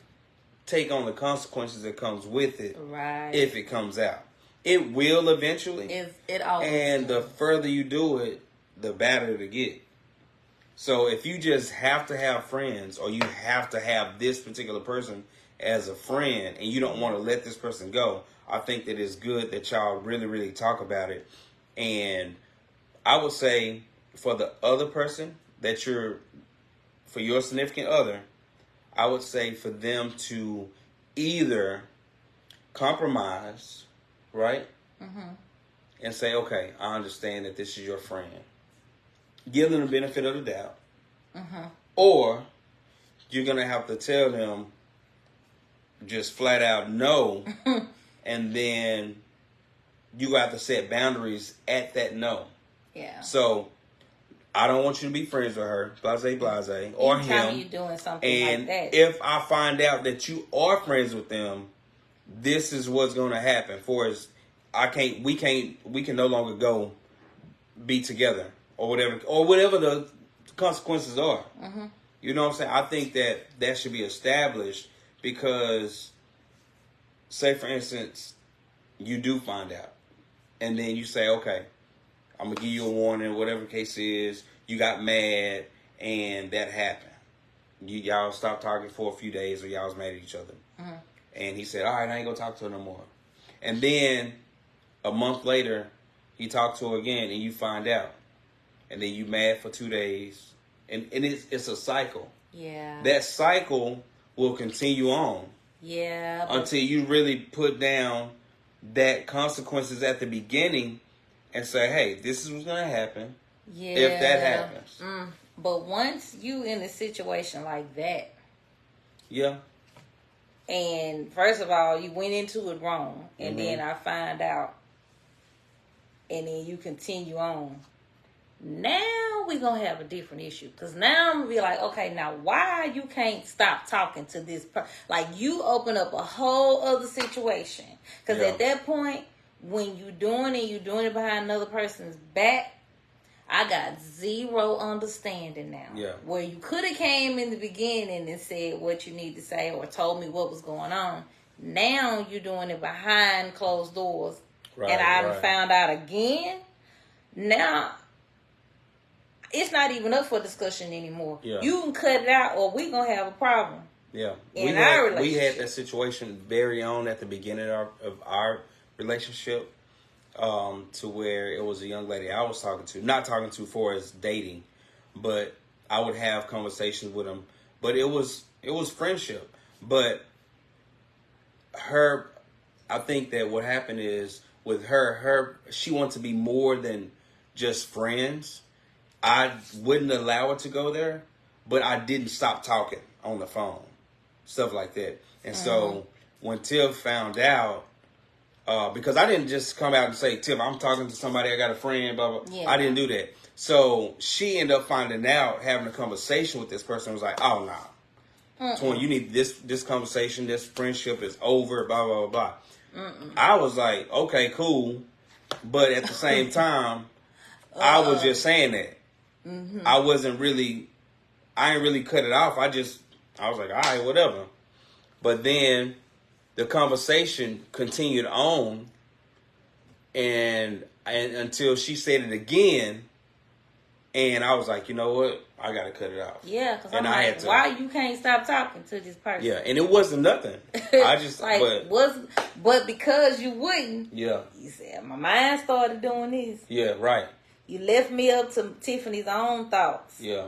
take on the consequences that comes with it. Right. If it comes out, it will eventually. It always. And the further you do it, the badder it get. So if you just have to have friends, or you have to have this particular person as a friend, and you don't want to let this person go, I think that it's good that y'all really, really talk about it. And I would say for the other person for your significant other, I would say for them to either compromise, right? And say, okay, I understand that this is your friend. Give them the benefit of the doubt. Or you're going to have to tell them just flat out no. And then you have to set boundaries at that no. Yeah. So I don't want you to be friends with her, blase, or him. You doing something and like that. If I find out that you are friends with them, this is what's going to happen. We can no longer go be together, or whatever the consequences are. You know what I'm saying? I think that should be established, because say for instance, you do find out, and then you say, okay, I'm gonna give you a warning, whatever the case is, you got mad and that happened. Y'all stopped talking for a few days, or y'all was mad at each other. And he said, all right, I ain't gonna talk to her no more. And then a month later, he talked to her again, and you find out. And then you mad for 2 days. And it's a cycle. Yeah. That cycle will continue on. Yeah. Until you really put down that consequences at the beginning and say, hey, this is what's going to happen. Yeah. If that happens. But once you in a situation like that. Yeah. And first of all, you went into it wrong. And then I find out. And then you continue on. Now we gonna have a different issue. Cause now I'm gonna be like, okay, now why you can't stop talking to this person? Like you open up a whole other situation. Cause at that point, when you doing it behind another person's back, I got zero understanding now. Yeah. Where you could have came in the beginning and said what you need to say or told me what was going on. Now you're doing it behind closed doors. Right, and I right. found out again. Now it's not even up for discussion anymore. Yeah. You can cut it out or we gonna have a problem. Yeah. In our relationship. We had that situation very on at the beginning of our relationship. To where it was a young lady I was not talking to for as dating, but I would have conversations with them. But it was friendship. But I think that what happened is with she wanted to be more than just friends. I wouldn't allow her to go there, but I didn't stop talking on the phone, stuff like that. And so when Tiff found out. Because I didn't just come out and say, Tiff, I'm talking to somebody, I got a friend, blah, blah. Yeah. I didn't do that. So she ended up finding out, having a conversation with this person, was like, oh, no. Twane, you need this conversation, this friendship is over, blah, blah, blah, blah. I was like, okay, cool. But at the same time, I was just saying that. I ain't really cut it off. I was like, all right, whatever. But then the conversation continued on, and until she said it again, and I was like, you know what, I gotta cut it off. Yeah, because I'm like, why you can't stop talking to this person? Yeah, and it wasn't nothing. I just like but because you wouldn't. Yeah. You said my mind started doing this. Yeah, right. You left me up to Tiffany's own thoughts. Yeah.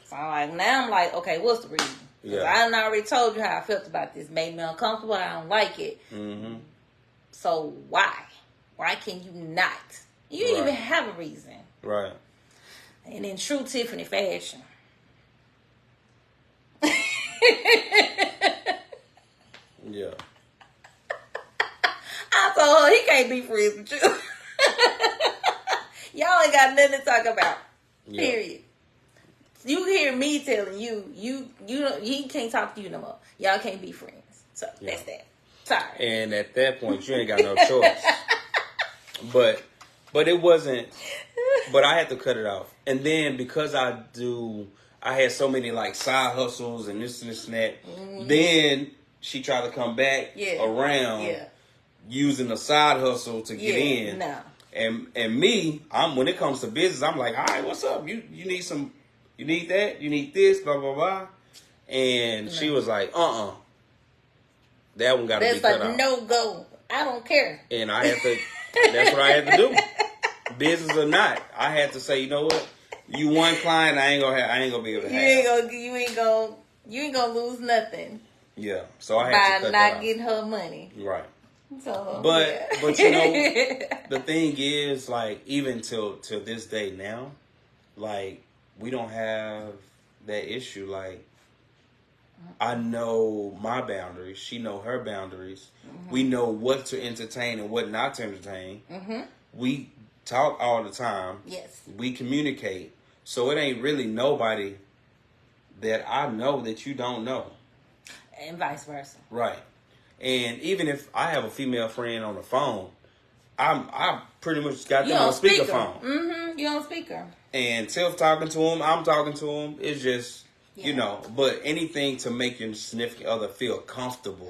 So I'm like, okay, what's the reason? Yeah. I done already told you how I felt about this. Made me uncomfortable. I don't like it. Mm-hmm. So why? Why can you not? You didn't even have a reason. Right. And in true Tiffany fashion. Yeah. I told her he can't be friends with you. Y'all ain't got nothing to talk about. Yeah. Period. You hear me telling he can't talk to you no more. Y'all can't be friends. So that's that. Sorry. And at that point, you ain't got no choice. But it wasn't. But I had to cut it off. And then because I had so many like side hustles and this and that. Mm-hmm. Then she tried to come back around using the side hustle to get in. No. And me, when it comes to business, I'm like, all right, what's up? You need some. You need that? You need this? Blah, blah, blah. And she was like, that one got to be cut off. That's a no-go. I don't care. And I had to, that's what I had to do. Business or not. I had to say, you know what? You one client, I ain't gonna be able to have. You ain't gonna lose nothing. Yeah. So I had to cut by not getting her money. Right. So, but you know, the thing is, like, even till this day now, like, we don't have that issue. Like, I know my boundaries. She know her boundaries. Mm-hmm. We know what to entertain and what not to entertain. Mm-hmm. We talk all the time. Yes. We communicate. So it ain't really nobody that I know that you don't know. And vice versa. Right. And even if I have a female friend on the phone, I pretty much got them on speakerphone. Mm-hmm. You on speaker. And Tiff talking to him, I'm talking to him. It's just, you know, but anything to make your significant other feel comfortable,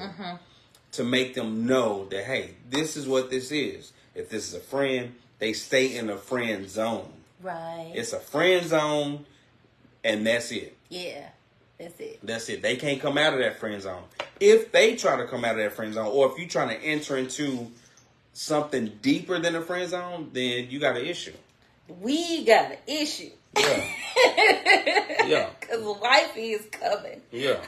to make them know that, hey, this is what this is. If this is a friend, they stay in a friend zone. Right. It's a friend zone, and that's it. Yeah, that's it. That's it. They can't come out of that friend zone. If they try to come out of that friend zone, or if you're trying to enter into something deeper than a friend zone, then you got an issue. We got an issue. Yeah. Yeah. Because wifey is coming. Yeah.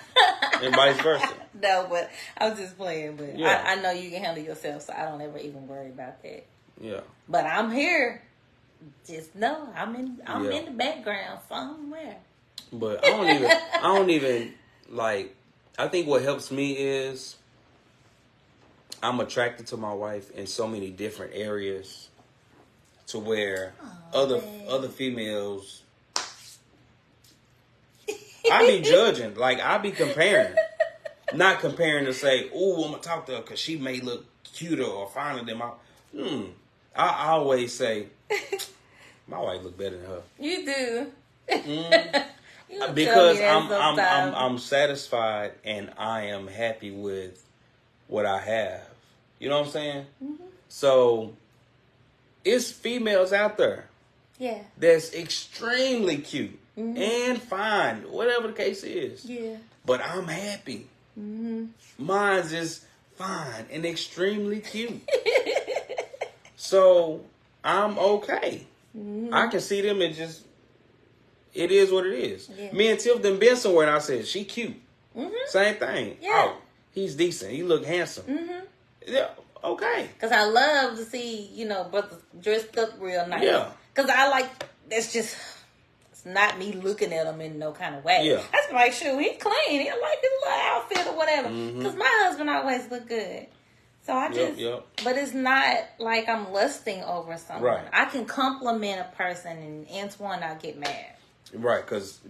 And vice versa. No, but I was just playing. But I know you can handle yourself, so I don't ever even worry about that. Yeah. But I'm here. Just know I'm in the background somewhere. But I don't even like, I think what helps me is I'm attracted to my wife in so many different areas. to where other females, I be judging, like I be comparing, not comparing to say, "Ooh, I'm gonna talk to her because she may look cuter or finer than my." I always say, my wife look better than her. You do. Because I'm satisfied and I am happy with what I have. You know what I'm saying? Mm-hmm. So it's females out there. Yeah. That's extremely cute and fine, whatever the case is. Yeah. But I'm happy. Mm-hmm. Mine's is fine and extremely cute. So I'm okay. Mm-hmm. I can see them and just, it is what it is. Yeah. Me and Tiff done been somewhere and I said, she cute. Mm-hmm. Same thing. Yeah. Oh, he's decent. He look handsome. Mm-hmm. Yeah, okay. Because I love to see, brothers dressed up real nice. Yeah. Because I like, it's not me looking at him in no kind of way. Yeah. That's like, shoot, he's clean. He like his little outfit or whatever. Because my husband always look good. So I just, but it's not like I'm lusting over someone. Right. I can compliment a person and Twane, I'll get mad. Right,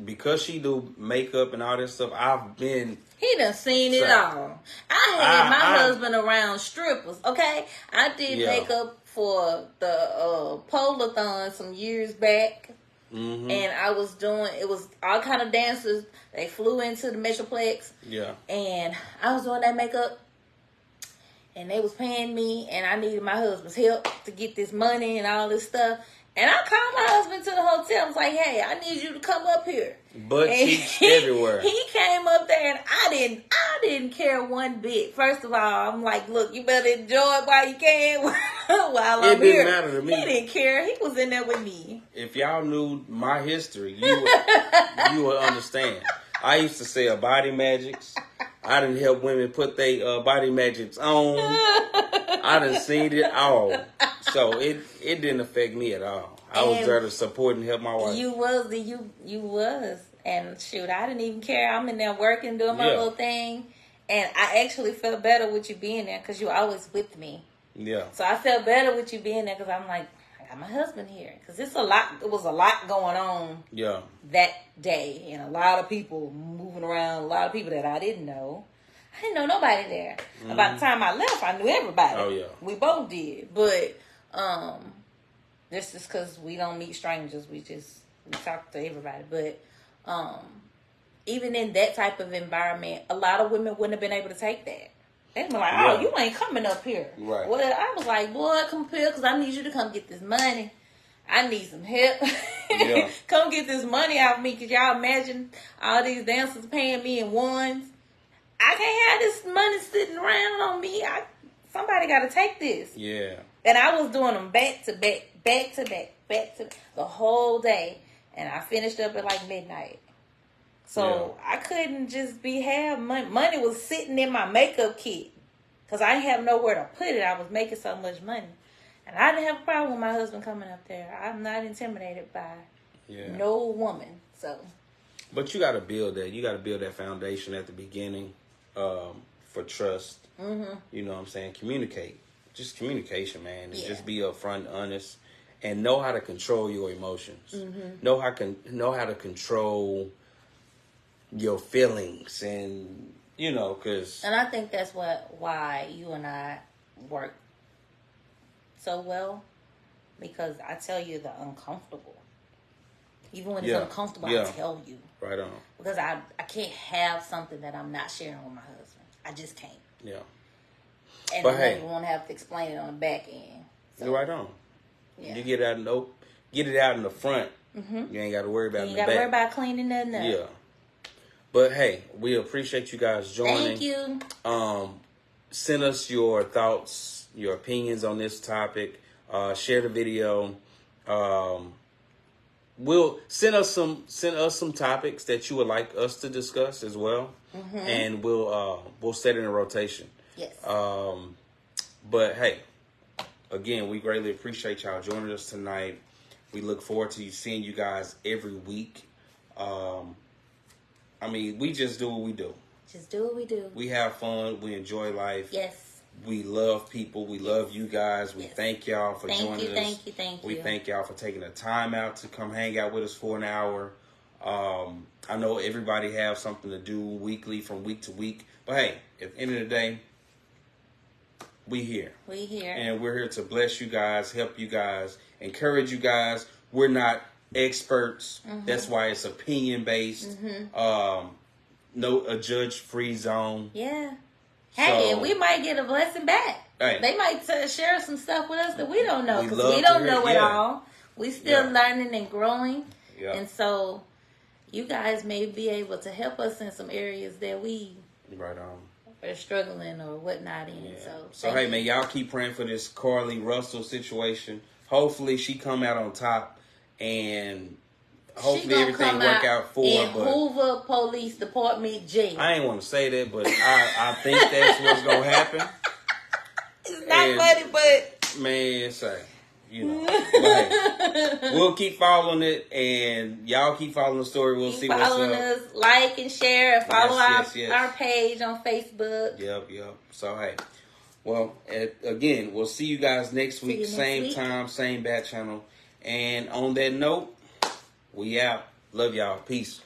because she do makeup and all this stuff, I've been... He done seen it all. I had my husband around strippers, okay? I did makeup for the Polathon some years back. Mm-hmm. And I was it was all kind of dancers. They flew into the Metroplex. Yeah. And I was doing that makeup. And they was paying me, and I needed my husband's help to get this money and all this stuff. And I called my husband to the hotel. I was like, hey, I need you to come up here. But cheeks everywhere. He came up there, and I didn't care one bit. First of all, I'm like, look, you better enjoy it while you can while I'm here. It didn't matter to me. He didn't care. He was in there with me. If y'all knew my history, you would understand. I used to sell body magics. I done help women put their body magics on. I done seen it all. So it didn't affect me at all. I was there to support and help my wife. You was. And shoot, I didn't even care. I'm in there working, doing my little thing. And I actually felt better with you being there because you were always with me. Yeah. So I felt better with you being there because I'm like, I got my husband here. Because it was a lot going on that day. And a lot of people moving around, a lot of people that I didn't know. I didn't know nobody there. Mm-hmm. About the time I left, I knew everybody. Oh, yeah. We both did. But this is because we don't meet strangers. We talk to everybody. But even in that type of environment, a lot of women wouldn't have been able to take that. They'd be like, oh, you ain't coming up here. Right. Well, I was like, boy, come up here because I need you to come get this money. I need some help. Yeah. Come get this money out of me because y'all imagine all these dancers paying me in ones. I can't have this money sitting around on me. Somebody got to take this. Yeah. And I was doing them back to back the whole day. And I finished up at like midnight. So I couldn't just have money. Money was sitting in my makeup kit. Because I didn't have nowhere to put it. I was making so much money. And I didn't have a problem with my husband coming up there. I'm not intimidated by no woman. So. But you got to build that. You got to build that foundation at the beginning for trust. Mm-hmm. You know what I'm saying? Communicate. Just communication, man. And just be upfront, honest. And know how to control your emotions. Mm-hmm. Know how to control your feelings, and because. And I think that's why you and I work so well, because I tell you the uncomfortable. Even when it's uncomfortable, I tell you. Right on. Because I can't have something that I'm not sharing with my husband. I just can't. Yeah. And but I won't have to explain it on the back end. So. You're right on. Yeah. You get it out in the front. Mm-hmm. You ain't got to worry about it in the back. You ain't got to worry about cleaning nothing up. Yeah. But hey, we appreciate you guys joining. Thank you. Send us your thoughts, your opinions on this topic. Share the video. We'll send us some topics that you would like us to discuss as well, and we'll set it in a rotation. Yes. But hey, again, we greatly appreciate y'all joining us tonight. We look forward to seeing you guys every week. We just do what we do. Just do what we do. We have fun. We enjoy life. Yes. We love people. We love you guys. We thank y'all for joining us. Thank you. We thank y'all for taking the time out to come hang out with us for an hour. I know everybody have something to do weekly from week to week. But hey, at the end of the day, we here. And we're here to bless you guys, help you guys, encourage you guys. We're not experts. That's why it's opinion based. No a judge free zone. Yeah. Hey, and we might get a blessing back. Hey. They might share some stuff with us that we don't know, because we don't know it all. We still learning and growing. And so you guys may be able to help us in some areas that we are struggling or whatnot in. So hey, man, y'all keep praying for this Carlee Russell situation. Hopefully she come out on top, and hopefully everything work out for her. Hoover Police Department jail. I ain't want to say that, but I think that's what's gonna happen. It's not funny, but man, say. But hey, we'll keep following it, and y'all keep following the story. We'll see what's up. Following us, like and share, and follow our page on Facebook. Yep. So hey, well, again, we'll see you guys next week, same time, same bat channel. And on that note, we out. Love y'all. Peace.